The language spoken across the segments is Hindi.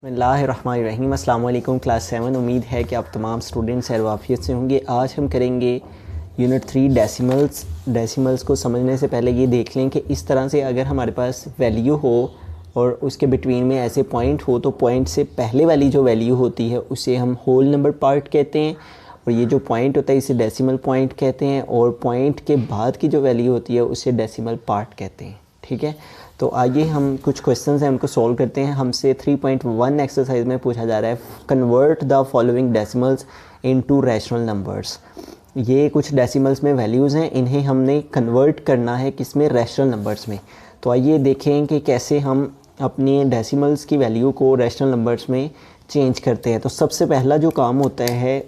बिस्मिल्लाहिर्रहमानिर्रहीम। अस्सलाम वालेकुम क्लास 7। उम्मीद है कि आप तमाम स्टूडेंट्स खैर वाफियत से होंगे। आज हम करेंगे यूनिट 3 डेसिमल्स को समझने से पहले ये देख लें कि इस तरह से अगर हमारे पास वैल्यू हो और उसके बिटवीन में ऐसे पॉइंट हो तो पॉइंट से पहले वाली जो वैल्यू होती है उसे हम होल नंबर पार्ट कहते हैं और ये जो पॉइंट होता है इसे डेसिमल पॉइंट कहते हैं और पॉइंट के बाद की जो वैल्यू होती है उसे डेसिमल पार्ट कहते हैं। ठीक है, तो आइए हम कुछ क्वेश्चंस हैं उनको सॉल्व करते हैं। हमसे 3.1 एक्सरसाइज में पूछा जा रहा है convert the following decimals into rational numbers. ये कुछ डेसिमल्स में वैल्यूज़ हैं, इन्हें हमने कन्वर्ट करना है किसमें, रैशनल नंबर्स में। तो आइए देखें कि कैसे हम अपनी डेसिमल्स की वैल्यू को रैशनल नंबर्स में चेंज करते हैं। तो सबसे पहला जो काम होता है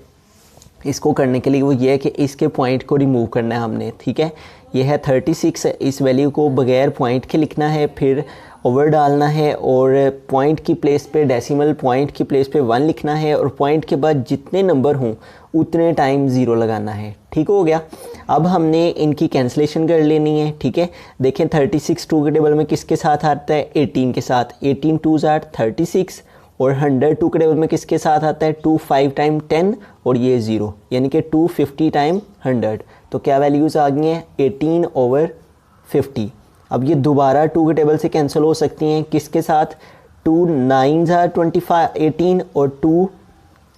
इसको करने के लिए वो ये है कि इसके पॉइंट को रिमूव करना है हमने। ठीक है, ये है 36, इस वैल्यू को बगैर पॉइंट के लिखना है, फिर ओवर डालना है और पॉइंट की प्लेस पे डेसिमल पॉइंट की प्लेस पे 1 लिखना है और पॉइंट के बाद जितने नंबर हों उतने टाइम 0 लगाना है। ठीक हो गया। अब हमने इनकी कैंसिलेशन कर लेनी है। ठीक है, देखें 36 2 के टेबल में किसके साथ आता है, 18 के साथ। 18 2s are 36 और 100 2 के टेबल में किसके साथ आता है, 2 5 टाइम 10 और ये 0 यानी कि 250 टाइम 100। तो क्या वैल्यूज़ आ गई हैं, 18/50। अब ये दोबारा 2 के टेबल से कैंसिल हो सकती हैं किसके साथ, 2 9s are 18 और 2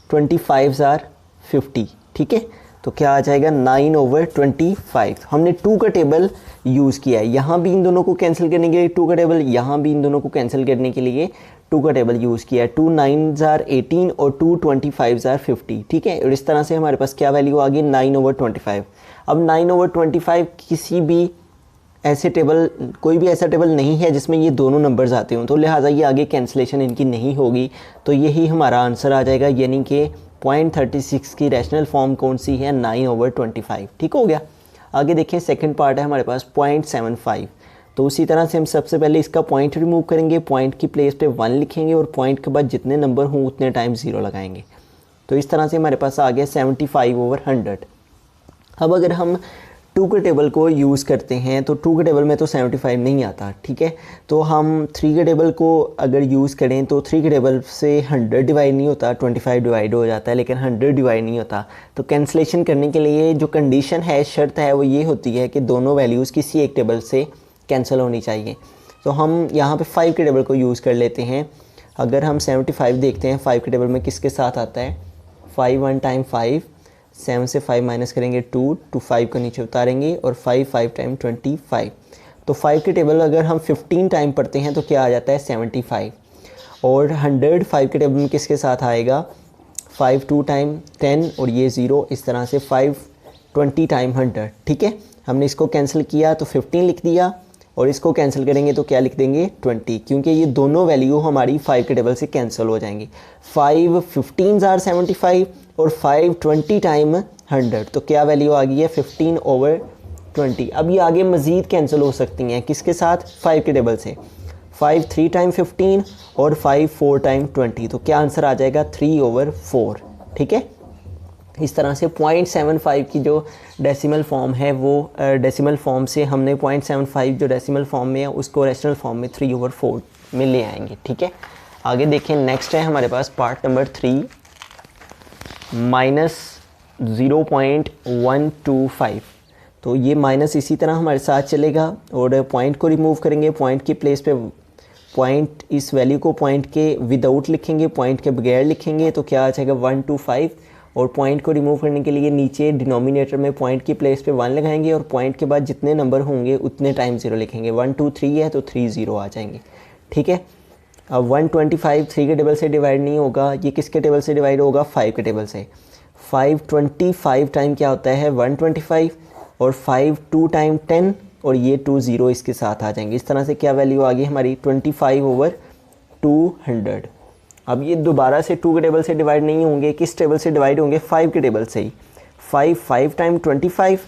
25s are 50। ठीक है, तो क्या आ जाएगा 9/25। हमने 2 का टेबल यूज़ किया है, यहाँ भी इन दोनों को कैंसिल करने के लिए 2 का टेबल, यहाँ भी इन दोनों को कैंसिल करने के लिए 2 का टेबल यूज़ किया है। 2 9s are 18 और 2 25s are 50। ठीक है, और इस तरह से हमारे पास क्या वैल्यू आ गई, 9/25। अब 9/25 किसी भी ऐसे टेबल, कोई भी ऐसा टेबल नहीं है जिसमें ये दोनों नंबर्स आते हों, तो लिहाजा ये आगे कैंसिलेशन इनकी नहीं होगी। तो यही हमारा आंसर आ जाएगा, यानी कि 0.36 की रैशनल फॉर्म कौन सी है, 9/25। ठीक हो गया। आगे देखिए सेकंड पार्ट है हमारे पास 0.75। तो उसी तरह से हम सबसे पहले इसका पॉइंट रिमूव करेंगे, पॉइंट की प्लेस पे 1 लिखेंगे और पॉइंट के बाद जितने नंबर हों उतने टाइम 0 लगाएंगे। तो इस तरह से हमारे पास आ गया 75/100। अब अगर हम 2 के टेबल को यूज़ करते हैं तो 2 के टेबल में तो 75 नहीं आता। ठीक है, तो हम 3 के टेबल को अगर यूज़ करें तो 3 के टेबल से 100 डिवाइड नहीं होता, 25 डिवाइड हो जाता है, लेकिन 100 डिवाइड नहीं होता। तो कैंसिलेशन करने के लिए जो कंडीशन है, शर्त है, वो ये होती है कि दोनों वैल्यूज़ किसी एक टेबल से कैंसिल होनी चाहिए। तो हम यहाँ पे 5 के टेबल को यूज़ कर लेते हैं। अगर हम 75 देखते हैं 5 के टेबल में किसके साथ आता है, 5 1 टाइम 5, 7 से 5 माइनस करेंगे 2, 5 को नीचे उतारेंगे और 5 5 टाइम 25। तो 5 के टेबल अगर हम 15 टाइम पढ़ते हैं तो क्या आ जाता है, 75। और 100 5 के टेबल में किसके साथ आएगा, 5 2 टाइम 10 और ये 0, इस तरह से 5 20 टाइम 100। ठीक है, हमने इसको कैंसिल किया तो 15 लिख दिया और इसको कैंसिल करेंगे तो क्या लिख देंगे, 20, क्योंकि ये दोनों वैल्यू हमारी 5 के टेबल से कैंसिल हो जाएंगी। 5 15s are 75 और 5 20 टाइम 100, तो क्या वैल्यू आ गई है, 15/20। अब ये आगे मज़ीद कैंसिल हो सकती हैं किसके साथ, 5 के टेबल से। 5 3 टाइम 15 और 5 4 टाइम 20, तो क्या आंसर आ जाएगा, 3/4। ठीक है, इस तरह से 0.75 की जो डेसिमल फॉर्म है वो डेसिमल फॉर्म से हमने 0.75 जो डेसिमल फॉर्म में है उसको रैशनल फॉर्म में 3/4 में ले आएंगे। ठीक है, आगे देखें नेक्स्ट है हमारे पास पार्ट नंबर 3 -0.125। तो ये माइनस इसी तरह हमारे साथ चलेगा और पॉइंट को रिमूव करेंगे, पॉइंट की प्लेस पे पॉइंट, इस वैल्यू को पॉइंट के विदाउट लिखेंगे, पॉइंट के बगैर लिखेंगे तो क्या आ जाएगा 125। और पॉइंट को रिमूव करने के लिए नीचे डिनोमिनेटर में पॉइंट की प्लेस पे 1 लगाएंगे और पॉइंट के बाद जितने नंबर होंगे उतने टाइम 0 लिखेंगे। 1 2 3 है तो 3 0 आ जाएंगे। ठीक है, अब 125 3 के टेबल से डिवाइड नहीं होगा, ये किसके टेबल से डिवाइड होगा, 5 के टेबल से। 5 25 टाइम क्या होता है, 125 और 5 2 टाइम 10 और ये 2 0 इसके साथ आ जाएंगे। इस तरह से क्या वैल्यू आ गई हमारी, 25/200। अब ये दोबारा से 2 के टेबल से डिवाइड नहीं होंगे, किस टेबल से डिवाइड होंगे, 5 के टेबल से ही। 5 5 टाइम 25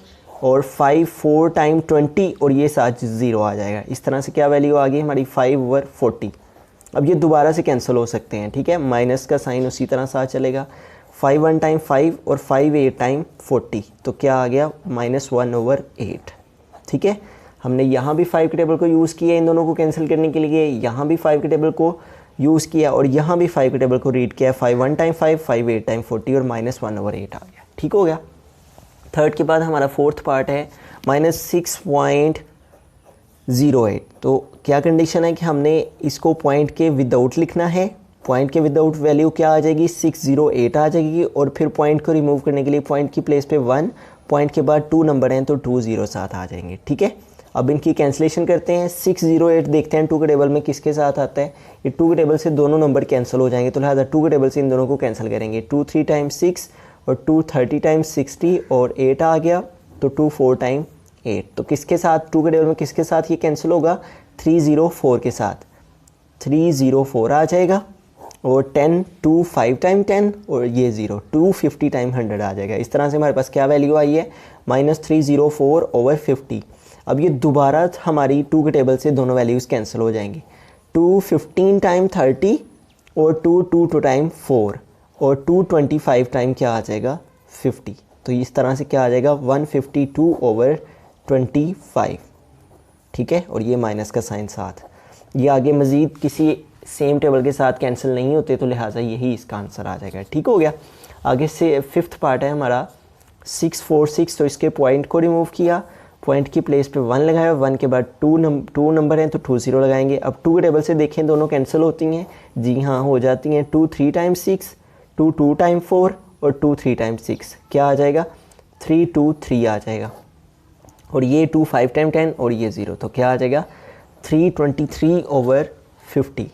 और 5 4 टाइम 20 और ये साथ 0 आ जाएगा। इस तरह से क्या वैल्यू आ गई हमारी, 5/40। अब ये दोबारा से कैंसिल हो सकते हैं। ठीक है, माइनस का साइन उसी तरह साथ चलेगा। 5 1 टाइम 5 और 5 8 टाइम 40, तो क्या आ गया, -1/8। ठीक है, हमने यहाँ भी 5 के टेबल को यूज़ किया इन दोनों को कैंसिल करने के लिए, यहाँ भी 5 के टेबल को यूज़ किया और यहाँ भी 5 के टेबल को रीड किया, 5 1 टाइम 5, 5 8 टाइम 40 और -1/8 आ गया। ठीक हो गया। थर्ड के बाद हमारा फोर्थ पार्ट है -6.08। तो क्या कंडीशन है कि हमने इसको पॉइंट के विदाउट लिखना है। पॉइंट के विदाउट वैल्यू क्या आ जाएगी, 608 आ जाएगी। और फिर पॉइंट को रिमूव करने के लिए पॉइंट की प्लेस पे 1, पॉइंट के बाद 2 नंबर हैं तो 2 0 साथ आ जाएंगे। ठीक है, अब इनकी कैंसिलेशन करते हैं। 608 देखते हैं 2 के टेबल में किसके साथ आता है। ये 2 के टेबल से दोनों नंबर कैंसिल हो जाएंगे, तो लिहाजा 2 के टेबल से इन दोनों को कैंसिल करेंगे। 2 3 टाइम 6 और 2 30 टाइम 60 और 8 आ गया, तो 2 4 टाइम 8। तो किसके साथ 2 के टेबल में किसके साथ ये कैंसिल होगा, 304 के साथ 304 आ जाएगा। और 10 2 5 टाइम 10 और ये 0 250 टाइम 100 आ जाएगा। इस तरह से हमारे पास क्या वैल्यू आई है, -304/50। अब ये दोबारा हमारी 2 के टेबल से दोनों वैल्यूज़ कैंसिल हो जाएंगी। 2 15 टाइम 30 और 2 2 टाइम 4 और 2 25 टाइम क्या आ जाएगा, 50। तो इस तरह से क्या आ जाएगा, 152/25। ठीक है, और ये माइनस का साइन साथ। ये आगे मज़ीद किसी सेम टेबल के साथ कैंसिल नहीं होते, तो लिहाजा यही इसका आंसर आ जाएगा। ठीक हो गया। आगे से फिफ्थ पार्ट है हमारा 646। तो इसके पॉइंट को रिमूव किया, पॉइंट की प्लेस पे 1 लगाया, 1 के बाद 2 नंबर हैं तो 2 0 लगाएंगे। अब 2 के टेबल से देखें दोनों कैंसिल होती हैं, जी हाँ हो जाती हैं। 2 3 टाइम 6, 2 2 टाइम 4 और 2 3 टाइम 6 क्या आ जाएगा, 3 2 3 आ जाएगा। और ये 2 5 टाइम 10 और ये 0, तो क्या आ जाएगा, 323/50।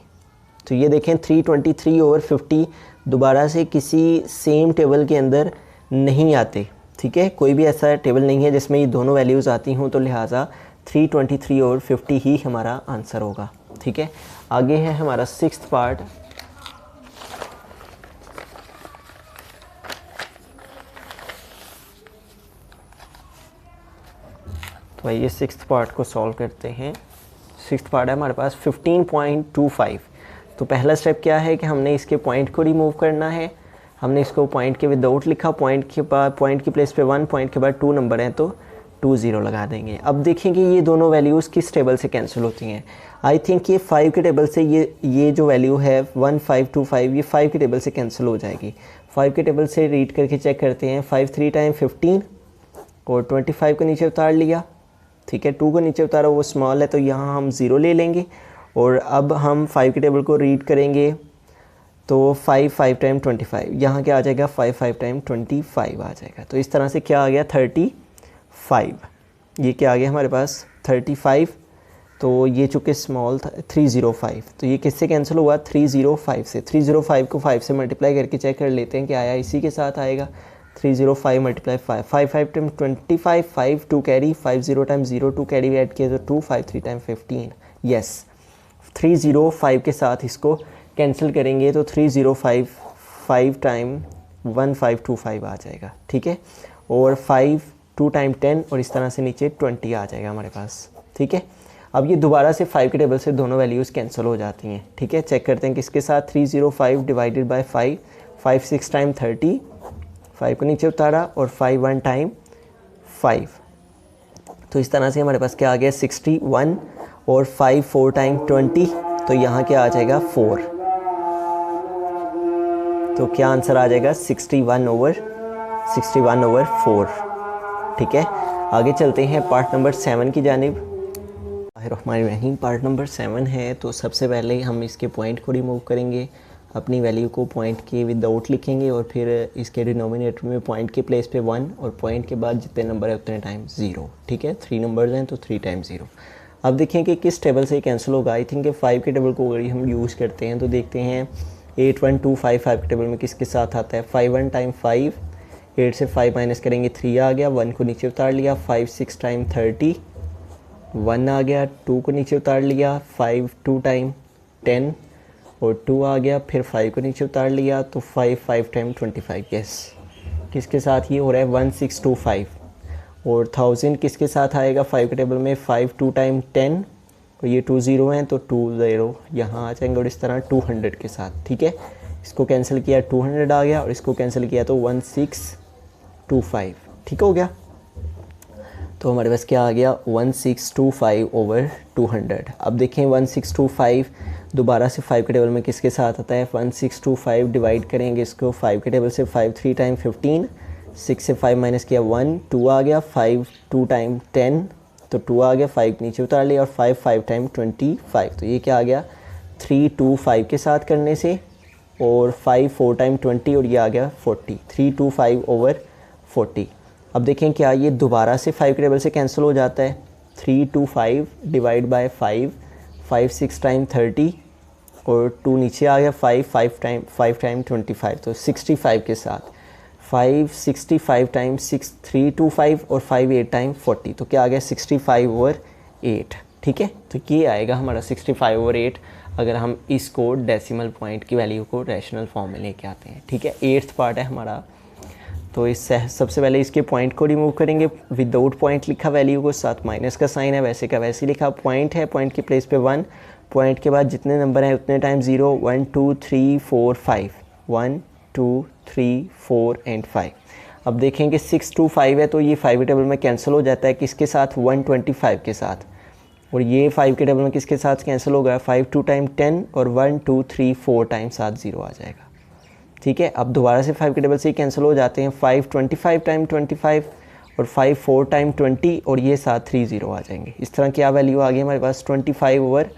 तो ये देखें 323/50 दोबारा से किसी सेम टेबल के अंदर नहीं आते। ठीक है, कोई भी ऐसा टेबल नहीं है जिसमें ये दोनों वैल्यूज़ आती हों, तो लिहाजा 323/50 ही हमारा आंसर होगा। ठीक है, आगे है हमारा सिक्स्थ पार्ट। तो ये सिक्स्थ पार्ट को सॉल्व करते हैं। सिक्स्थ पार्ट है हमारे पास 15.25। तो पहला स्टेप क्या है कि हमने इसके पॉइंट को रिमूव करना है। हमने इसको पॉइंट के विदाउट लिखा, पॉइंट के बाद पॉइंट की प्लेस पे 1, पॉइंट के बाद 2 नंबर हैं तो 2 0 लगा देंगे। अब देखें कि ये दोनों वैल्यूज़ किस टेबल से कैंसिल होती हैं। आई थिंक ये 5 के टेबल से ये जो वैल्यू है 1525 ये 5 के टेबल से कैंसिल हो जाएगी। 5 के टेबल से रीड करके चेक करते हैं। 5 3 टाइम 15 और 25 को नीचे उतार लिया। ठीक है, 2 को नीचे उतारा, वो स्मॉल है तो यहाँ हम 0 ले लेंगे। और अब हम 5 के टेबल को रीड करेंगे तो 5 5 टाइम 25, यहाँ क्या आ जाएगा, 5 5 टाइम 25 आ जाएगा। तो इस तरह से क्या आ गया, 35। ये क्या आ गया हमारे पास, 35। तो ये चूँकि स्मॉल था 305, तो ये किससे कैंसिल हुआ, 305 से। 305 को 5 से मल्टीप्लाई करके चेक कर लेते हैं कि आया इसी के साथ आएगा। 305 multiply 5, 5 5 time 25, 5 2 carry, 5 0 time 0 2 carry add किया तो 2, 5 3 टाइम 15। यस, 305 के साथ इसको कैंसिल करेंगे तो 305 5 टाइम 1525 आ जाएगा। ठीक है, और 5 2 टाइम 10 और इस तरह से नीचे 20 आ जाएगा हमारे पास। ठीक है, अब ये दोबारा से 5 के टेबल से दोनों वैल्यूज़ कैंसिल हो जाती हैं। ठीक है, चेक करते हैं किसके साथ, 305 डिवाइडेड बाय 5, 5 6 टाइम 30, 5 को नीचे उतारा और 5 1 टाइम 5। तो इस तरह से हमारे पास क्या आ गया, 61 और 5 4 टाइम 20, तो यहाँ क्या आ जाएगा 4। तो क्या आंसर आ जाएगा, 61/4। ठीक है, आगे चलते हैं पार्ट नंबर 7 की जानिब। रहमान पार्ट नंबर 7 है। तो सबसे पहले हम इसके पॉइंट को रिमूव करेंगे, अपनी वैल्यू को पॉइंट के विदाउट लिखेंगे और फिर इसके डिनोमिनेटर में पॉइंट के प्लेस पे 1 और पॉइंट के बाद जितने नंबर है उतने टाइम 0। ठीक है, 3 नंबर्स हैं तो 3 टाइम 0। अब देखें कि किस टेबल से कैंसिल होगा। आई थिंक 5 के टेबल को अगर हम यूज़ करते हैं तो देखते हैं 8 1 2 5 5 के टेबल में किसके साथ आता है, 5 1 टाइम 5, 8 से 5 माइनस करेंगे 3 आ गया, 1 को नीचे उतार लिया, 5 6 टाइम 30, 1 आ गया, 2 को नीचे उतार लिया, 5 2 टाइम 10 और 2 आ गया, फिर 5 को नीचे उतार लिया तो 5 5 टाइम 25। यस, किसके साथ ये हो रहा है, 1625। और 1000 किसके साथ आएगा 5 के टेबल में, 5 2 टाइम 10 और ये 2 0 हैं तो 2 0 यहाँ आ जाएंगे और इस तरह 200 के साथ। ठीक है, इसको कैंसिल किया 200 आ गया और इसको कैंसिल किया तो 1625। ठीक हो गया, तो हमारे पास क्या आ गया, 1625/200। अब देखें 1625 दोबारा से 5 के टेबल में किसके साथ आता है 1625 डिवाइड करेंगे इसको 5 के टेबल से 5 3 टाइम 15 6 से 5 माइनस किया 1 2 आ गया 5 2 टाइम 10 तो 2 आ गया 5 नीचे उतार लिया और 5 5 टाइम 25 तो ये क्या आ गया 3 2 5 के साथ करने से और 5 4 टाइम 20 और ये आ गया 40 3 2 5 ओवर 40। अब देखें क्या ये दोबारा से 5 के टेबल से कैंसिल हो जाता है 3 2 5 डिवाइड बाय 5 5 6 टाइम 30 और 2 नीचे आ गया 5 टाइम 25 तो 65 के साथ 5 65 टाइम 6 3 2 5 और 5 8 टाइम 40 तो क्या आ गया 65 ओवर 8। ठीक है, तो ये आएगा हमारा 65 ओवर 8 अगर हम इसको डेसिमल पॉइंट की वैल्यू को रैशनल फॉर्म में लेके आते हैं। ठीक है, 8th पार्ट है हमारा। तो इस सबसे पहले इसके पॉइंट को रिमूव करेंगे, विदाउट पॉइंट लिखा वैल्यू को, साथ माइनस का साइन है, वैसे का वैसे लिखा, पॉइंट है, पॉइंट की प्लेस पे 1, पॉइंट के बाद जितने नंबर हैं उतने टाइम 0 1 2 3 4 5 1 2 3 4 एंड 5। अब देखेंगे 6 2 5 है तो ये 5 के टेबल में कैंसिल हो जाता है किसके साथ 125 के साथ, और ये 5 के टेबल में किसके साथ कैंसिल होगा 5 2 टाइम 10 और 1 2 3 4 टाइम साथ 0 आ जाएगा। ठीक है, अब दोबारा से 5 के टेबल से ही कैंसिल हो जाते हैं 5 25 टाइम 25 और 5 4 टाइम 20 और ये साथ 3 0 आ जाएंगे। इस तरह क्या वैल्यू आ गई हमारे पास 25 ओवर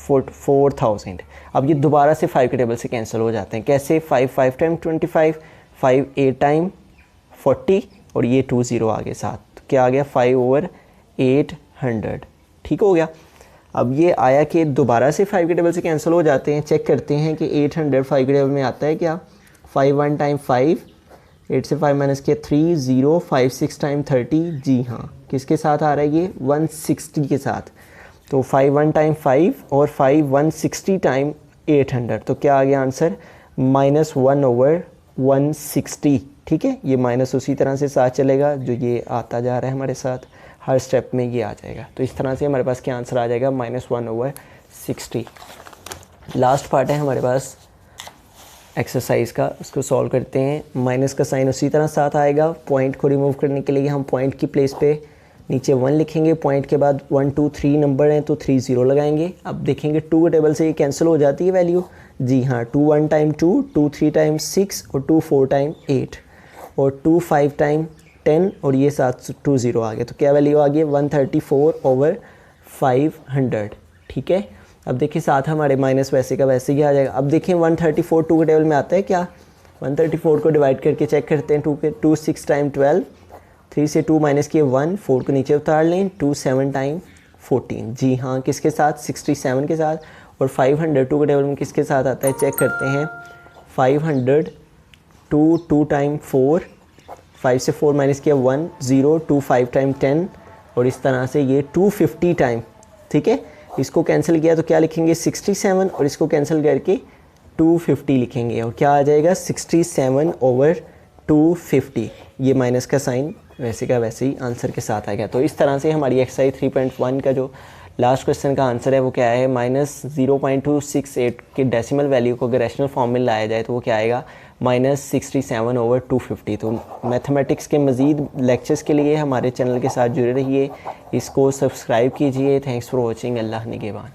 4000। अब ये दोबारा से 5 के टेबल से कैंसिल हो जाते हैं कैसे 5 5 टाइम 25 5 8 टाइम 40 और ये 2 0 आ गए साथ, तो क्या आ गया 5 ओवर 800। ठीक हो गया। अब ये आया कि दोबारा से 5 के टेबल से कैंसिल हो जाते हैं, चेक करते हैं कि 800 5 के टेबल में आता है क्या 5 1 टाइम 5 8 से 5 माइनस किया 3 0 5 6 टाइम 30 जी हाँ किसके साथ आ रहा है ये 160 के साथ, तो 5 1 टाइम 5 और 5 160 टाइम 800 तो क्या आ गया आंसर -1 ओवर 160। ठीक है, ये माइनस उसी तरह से साथ चलेगा जो ये आता जा रहा है हमारे साथ, हर स्टेप में ये आ जाएगा। तो इस तरह से हमारे पास क्या आंसर आ जाएगा -1 ओवर 60। लास्ट पार्ट है हमारे पास एक्सरसाइज का, उसको सॉल्व करते हैं। माइनस का साइन उसी तरह साथ आएगा, पॉइंट को रिमूव करने के लिए हम पॉइंट की प्लेस पे नीचे 1 लिखेंगे, पॉइंट के बाद 1 2 3 नंबर हैं तो 3 0 लगाएंगे। अब देखेंगे 2 के टेबल से ये कैंसिल हो जाती है वैल्यू, जी हाँ 2 1 टाइम 2 2 3 टाइम 6 और 2 4 टाइम 8 और 2 5 टाइम 10 और ये साथ 2 0 आ गया, तो क्या वैल्यू आ गई 134 ओवर 500। ठीक है, अब देखिए साथ हमारे माइनस वैसे का वैसे ही आ जाएगा। अब देखिए 134 2 के टेबल में आता है क्या 134 को डिवाइड करके चेक करते हैं 2 6 टाइम 12 3 से 2 माइनस किए 1 4 को नीचे उतार लें 2 7 टाइम 14 जी हाँ किसके साथ 67 के साथ, और 500 2 के टेबल में किसके साथ आता है चेक करते हैं 500 2 टाइम 4 5 से 4 माइनस किया 1 0 2 5 टाइम 10 और इस तरह से ये 250 टाइम। ठीक है, इसको कैंसिल किया तो क्या लिखेंगे 67 और इसको कैंसिल करके 250 लिखेंगे और क्या आ जाएगा 67 ओवर 250। ये माइनस का साइन वैसे का वैसे ही आंसर के साथ आएगा। तो इस तरह से हमारी एक्सरसाइज 3.1 का जो लास्ट क्वेश्चन का आंसर है वो क्या है -0.268 के डेसिमल वैल्यू को अगर रैशनल फॉर्म में लाया जाए तो वो क्या आएगा -67 ओवर 250। तो मैथमेटिक्स के मज़ीद लेक्चर्स के लिए हमारे चैनल के साथ जुड़े रहिए, इसको सब्सक्राइब कीजिए। Thanks for watching. अल्लाह निगहबान।